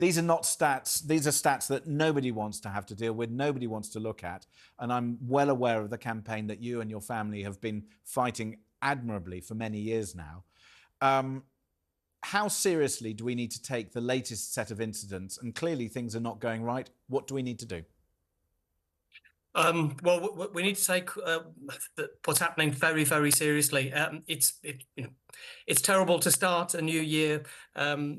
These are not stats. These are stats that nobody wants to have to deal with, nobody wants to look at. And I'm well aware of the campaign that you and your family have been fighting admirably for many years now. How seriously do we need to take the latest set of incidents? And clearly things are not going right. What do we need to do? Well, we need to take what's happening very, very seriously. It's terrible to start a new year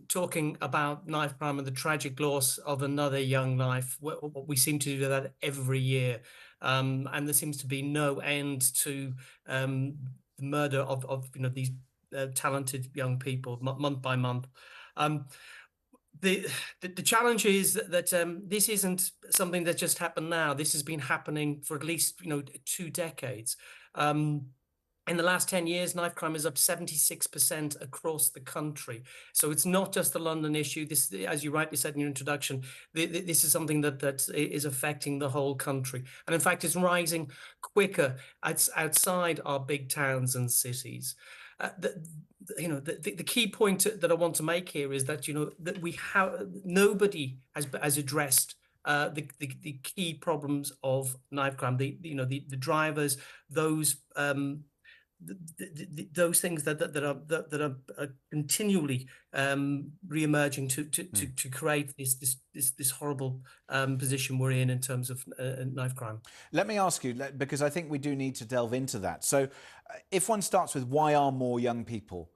talking about knife crime and the tragic loss of another young life. We seem to do that every year, and there seems to be no end to the murder of these talented young people month by month. The challenge is that this isn't something that just happened now. This has been happening for at least 2 decades. In the last 10 years, knife crime is up 76% across the country. So it's not just a London issue. This, as you rightly said in your introduction, this is something that is affecting the whole country. And in fact, it's rising quicker outside our big towns and cities. The key point that I want to make here is that that we have nobody has addressed the key problems of knife crime. The drivers, those those things that are continually re-emerging to create this horrible position we're in terms of knife crime. Let me ask you, because I think we do need to delve into that. So if one starts with why are more young people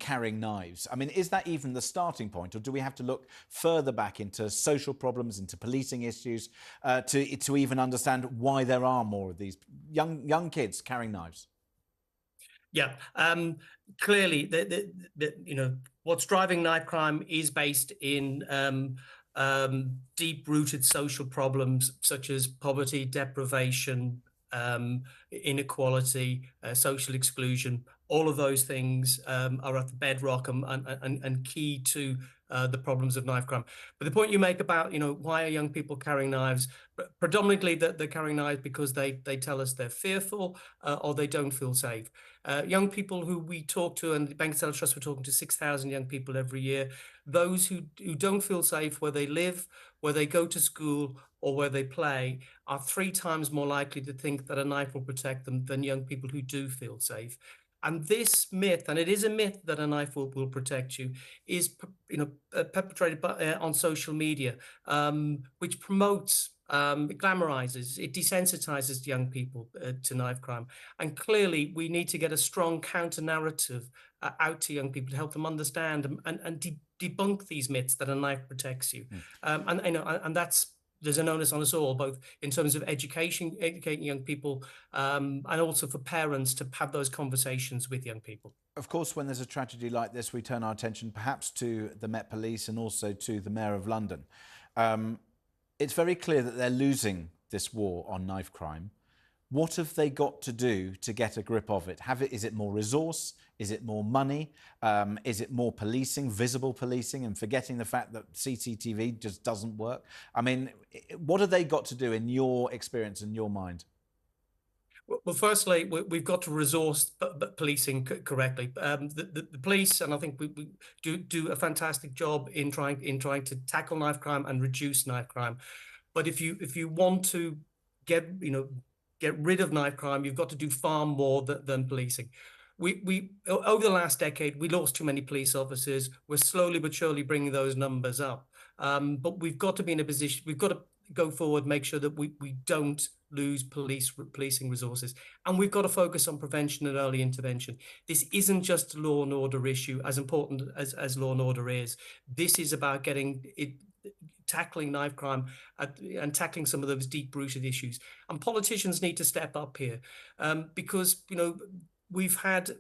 carrying knives? I mean, is that even the starting point, or do we have to look further back into social problems, into policing issues, to even understand why there are more of these young kids carrying knives? Yeah, clearly, what's driving knife crime is based in deep-rooted social problems such as poverty, deprivation, inequality, social exclusion. All of those things are at the bedrock and key to the problems of knife crime. But the point you make about, why are young people carrying knives? Predominantly that they're carrying knives because they tell us they're fearful or they don't feel safe. Young people who we talk to, and the Ben Kinsella Trust, we're talking to 6,000 young people every year. Those who don't feel safe where they live, where they go to school, or where they play, are 3 times more likely to think that a knife will protect them than young people who do feel safe. And this myth, and it is a myth that a knife will protect you, is perpetrated on social media, which promotes, it glamorizes, it desensitizes young people to knife crime. And clearly, we need to get a strong counter narrative out to young people to help them understand and debunk these myths that a knife protects you. And there's an onus on us all, both in terms of educating young people and also for parents to have those conversations with young people. Of course, when there's a tragedy like this, we turn our attention perhaps to the Met Police and also to the Mayor of London. It's very clear that they're losing this war on knife crime. What have they got to do to get a grip of it? Is it more resource? Is it more money? Is it more policing, visible policing, and forgetting the fact that CCTV just doesn't work? I mean, what have they got to do in your experience, in your mind? Well, firstly, we've got to resource policing correctly. The police, and I think we do a fantastic job in trying to tackle knife crime and reduce knife crime. But if you want to get rid of knife crime, you've got to do far more than policing. We over the last decade, we lost too many police officers. We're slowly but surely bringing those numbers up. But we've got to be in a position. We've got to go forward, make sure that we don't lose policing resources, and we've got to focus on prevention and early intervention. This isn't just a law and order issue, as important as law and order is. This is about tackling knife crime and tackling some of those deep-rooted issues. And politicians need to step up here because we've had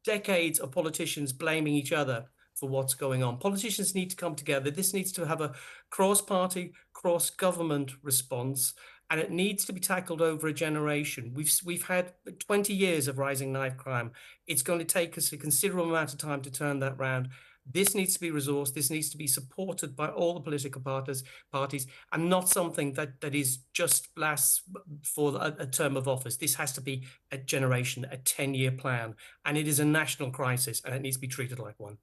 decades of politicians blaming each other for what's going on. Politicians need to come together. This needs to have a cross-party, cross-government response, and it needs to be tackled over a generation. We've had 20 years of rising knife crime. It's going to take us a considerable amount of time to turn that round. This needs to be resourced. This needs to be supported by all the political parties, and not something that is just lasts for a term of office. This has to be a generation, a 10-year plan, and it is a national crisis, and it needs to be treated like one.